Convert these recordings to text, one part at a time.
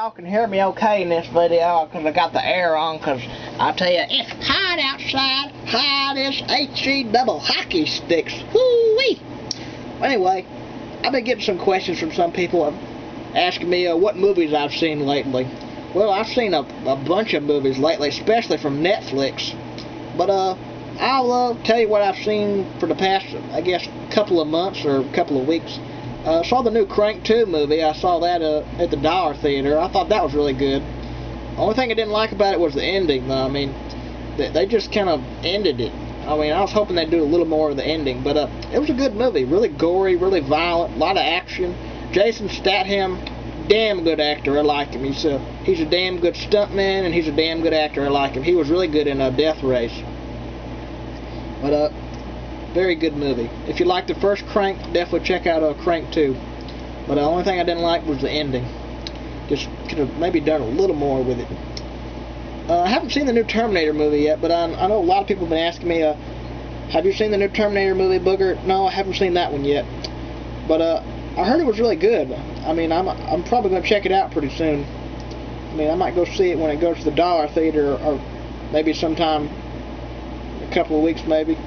Y'all can hear me okay in this video because I got the air on, because I tell you, it's hot outside. Hot as HE double hockey sticks. Woo-wee! Anyway, I've been getting some questions from some people asking me what movies I've seen lately. Well, I've seen a bunch of movies lately, especially from Netflix. But I'll tell you what I've seen for the past, I guess, couple of months or couple of weeks. I saw the new Crank 2 movie. I saw that at the Dollar Theater. I thought that was really good. The only thing I didn't like about it was the ending, though. I mean, they just kind of ended it. I mean, I was hoping they'd do a little more of the ending, but it was a good movie. Really gory, really violent, a lot of action. Jason Statham, damn good actor. I like him. He's a damn good stuntman, and he's a damn good actor. I like him. He was really good in Death Race. But very good movie. If you liked the first Crank, definitely check out Crank 2. But the only thing I didn't like was the ending. Just could have maybe done a little more with it. I haven't seen the new Terminator movie yet, but I know a lot of people have been asking me, have you seen the new Terminator movie, Booger? No, I haven't seen that one yet. But I heard it was really good. I mean, I'm probably going to check it out pretty soon. I mean, I might go see it when it goes to the Dollar Theater, or maybe sometime in a couple of weeks, maybe.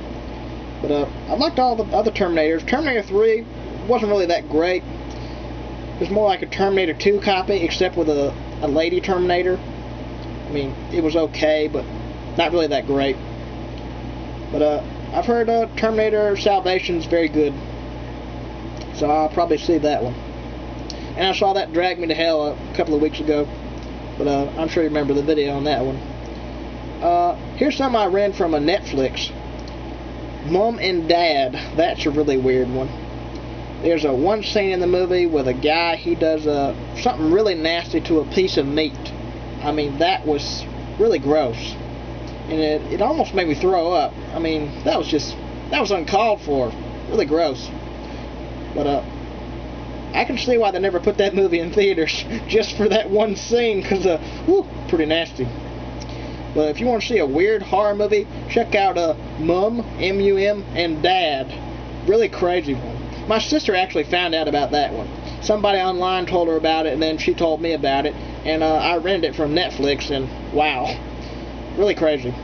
But I liked all the other Terminators. Terminator 3 wasn't really that great. It was more like a Terminator 2 copy, except with a lady Terminator. I mean, it was okay, but not really that great. But I've heard Terminator Salvation's very good, so I'll probably see that one. And I saw that Drag Me to Hell a couple of weeks ago, but I'm sure you remember the video on that one. Here's something I read from Netflix. Mom and Dad, that's a really weird one. There's one scene in the movie with a guy, he does something really nasty to a piece of meat. I mean, that was really gross. And it almost made me throw up. I mean, that was uncalled for. Really gross. But I can see why they never put that movie in theaters, just for that one scene, because, pretty nasty. But if you want to see a weird horror movie, check out Mum, M-U-M, and Dad. Really crazy one. My sister actually found out about that one. Somebody online told her about it, and then she told me about it. And I rented it from Netflix, and wow. Really crazy.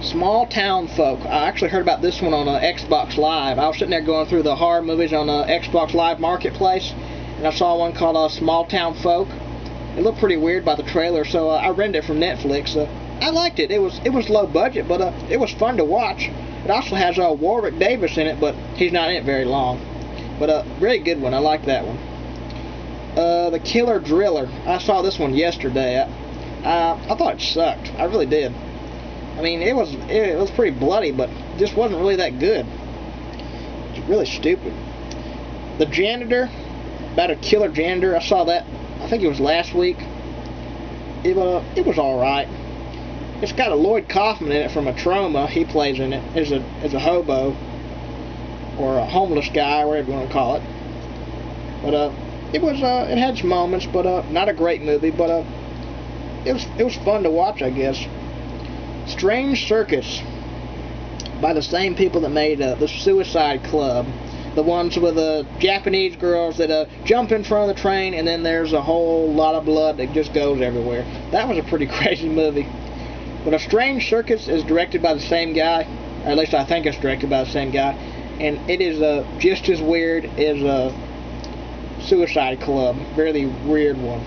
Small Town Folk. I actually heard about this one on Xbox Live. I was sitting there going through the horror movies on Xbox Live Marketplace, and I saw one called Small Town Folk. It looked pretty weird by the trailer, so I rented it from Netflix. I liked it. It was low budget, but it was fun to watch. It also has Warwick Davis in it, but he's not in it very long. But really good one. I liked that one. The Killer Driller. I saw this one yesterday. I thought it sucked. I really did. I mean, it was pretty bloody, but it just wasn't really that good. It's really stupid. The Janitor, about a killer janitor. I saw that. I think it was last week. It was alright. It's got a Lloyd Kaufman in it from Troma. He plays in it as a hobo, or a homeless guy, whatever you want to call it. But it had some moments, but not a great movie. But it was fun to watch, I guess. Strange Circus, by the same people that made the Suicide Club. The ones with the Japanese girls that jump in front of the train, and then there's a whole lot of blood that just goes everywhere. That was a pretty crazy movie. But A Strange Circus is directed by the same guy, or at least I think it's directed by the same guy, and it is just as weird as Suicide Club. Really weird one.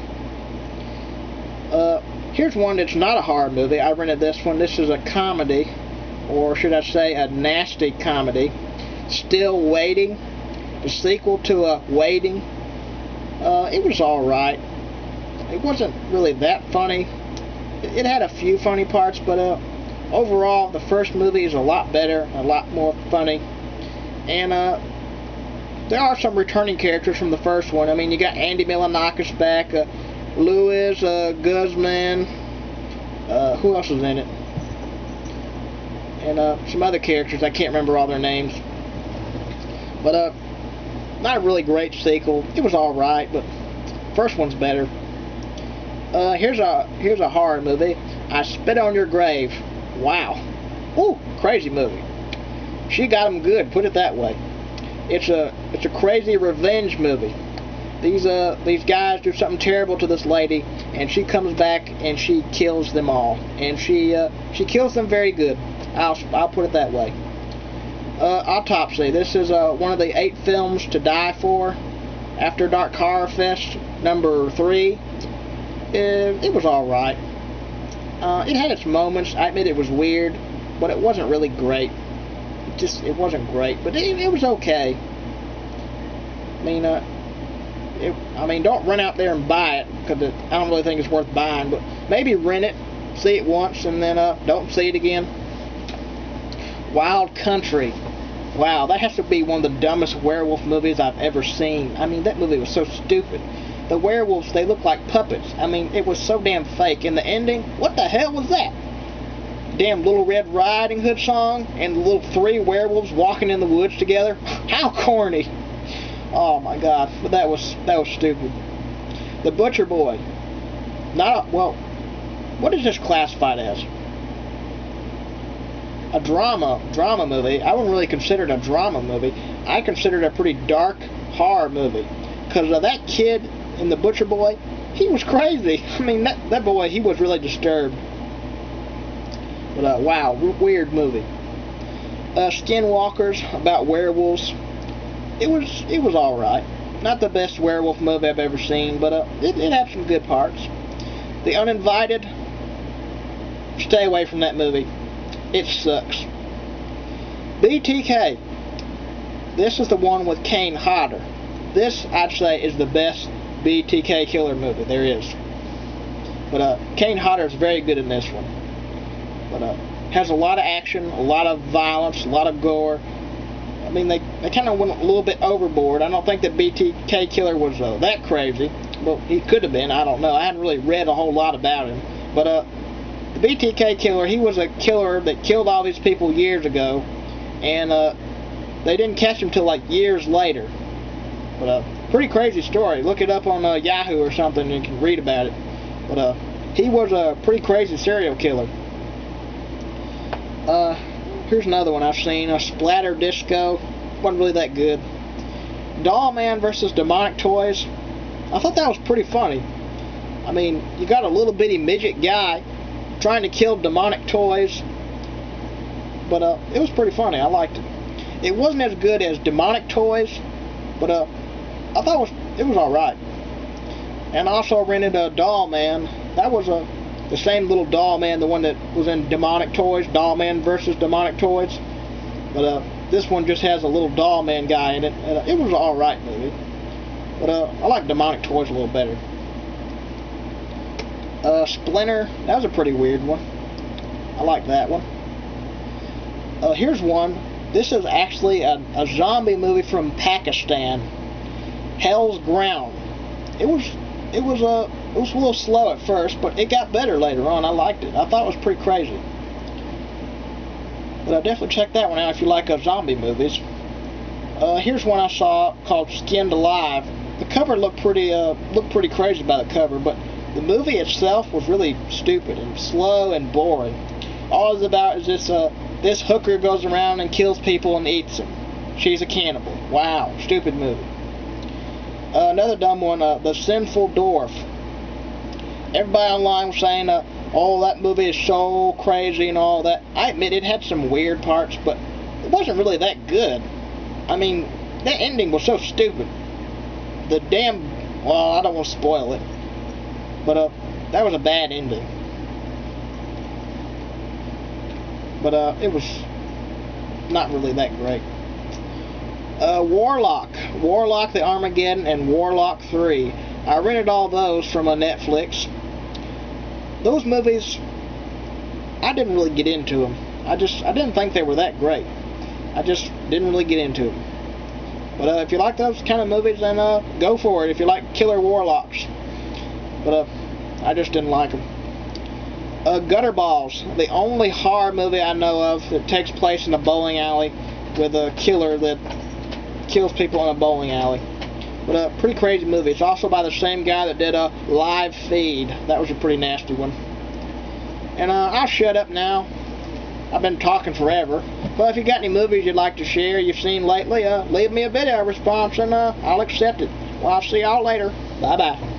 Here's one that's not a horror movie. I rented this one. This is a comedy, or should I say a nasty comedy. Still Waiting, the sequel to Waiting. It was alright. It wasn't really that funny. It had a few funny parts, but overall, the first movie is a lot better, a lot more funny. And there are some returning characters from the first one. I mean, you got Andy Milonakis back, Louis Guzman, who else is in it? And some other characters, I can't remember all their names. But not a really great sequel. It was alright, but first one's better. Here's a horror movie. I Spit on Your Grave. Wow. Ooh, crazy movie. She got him good, put it that way. It's a crazy revenge movie. these guys do something terrible to this lady, and she comes back and she kills them all, and she kills them very good. I'll put it that way. Autopsy. This is one of the 8 films to die for. After Dark Horror Fest number 3. It was all right. It had its moments. I admit it was weird, but it wasn't really great. It wasn't great, but it was okay. I mean, don't run out there and buy it, because I don't really think it's worth buying. But maybe rent it, see it once, and then don't see it again. Wild Country. Wow, that has to be one of the dumbest werewolf movies I've ever seen. I mean, that movie was so stupid. The werewolves, they look like puppets. I mean, it was so damn fake. And the ending, what the hell was that? Damn Little Red Riding Hood song and the little 3 werewolves walking in the woods together. How corny! Oh my God, but that was stupid. The Butcher Boy. Well, what is this classified as? A drama movie. I wouldn't really consider it a drama movie. I consider it a pretty dark horror movie, because that kid in The Butcher Boy, he was crazy. I mean, that boy, he was really disturbed. But wow, weird movie. Skinwalkers, about werewolves. It was all right. Not the best werewolf movie I've ever seen, but it had some good parts. The Uninvited. Stay away from that movie. It sucks. BTK. This is the one with Kane Hodder. This, I'd say, is the best BTK killer movie there is. But Kane Hodder is very good in this one. But has a lot of action, a lot of violence, a lot of gore. I mean, they kind of went a little bit overboard. I don't think that BTK killer was that crazy. Well, he could have been. I don't know. I hadn't really read a whole lot about him. But the BTK killer, he was a killer that killed all these people years ago, and they didn't catch him till like years later. But pretty crazy story. Look it up on Yahoo or something, and you can read about it. But he was a pretty crazy serial killer. Here's another one I've seen. Splatter Disco. Wasn't really that good. Doll Man versus Demonic Toys. I thought that was pretty funny. I mean, you got a little bitty midget guy trying to kill demonic toys, but it was pretty funny. I liked it. It wasn't as good as Demonic Toys, but I thought it was all right. And I also rented a Doll Man. That was the same little Doll Man, the one that was in Demonic Toys, Doll Man versus Demonic Toys. But this one just has a little Doll Man guy in it, and it was an all right movie. But I like Demonic Toys a little better. Splinter, that was a pretty weird one. I like that one. Here's one. This is actually a zombie movie from Pakistan. Hell's Ground. It was a little slow at first, but it got better later on. I liked it. I thought it was pretty crazy. But definitely check that one out if you like zombie movies. Here's one I saw called Skinned Alive. The cover looked pretty crazy by the cover, but the movie itself was really stupid and slow and boring. All it's about is this hooker goes around and kills people and eats them. She's a cannibal. Wow, stupid movie. Another dumb one, The Sinful Dwarf. Everybody online was saying, oh, that movie is so crazy and all that. I admit it had some weird parts, but it wasn't really that good. I mean, that ending was so stupid. Well, I don't want to spoil it, but that was a bad ending. But it was not really that great. Warlock the Armageddon, and Warlock 3. I rented all those from Netflix. Those movies, I didn't really get into them. I didn't think they were that great. I just didn't really get into them. But if you like those kind of movies, then go for it. If you like killer warlocks. But I just didn't like them. Gutterballs, the only horror movie I know of that takes place in a bowling alley with a killer that kills people in a bowling alley. But a pretty crazy movie. It's also by the same guy that did a Live Feed. That was a pretty nasty one. And I'll shut up now. I've been talking forever. But if you got any movies you'd like to share you've seen lately, leave me a video response and I'll accept it. Well, I'll see y'all later. Bye-bye.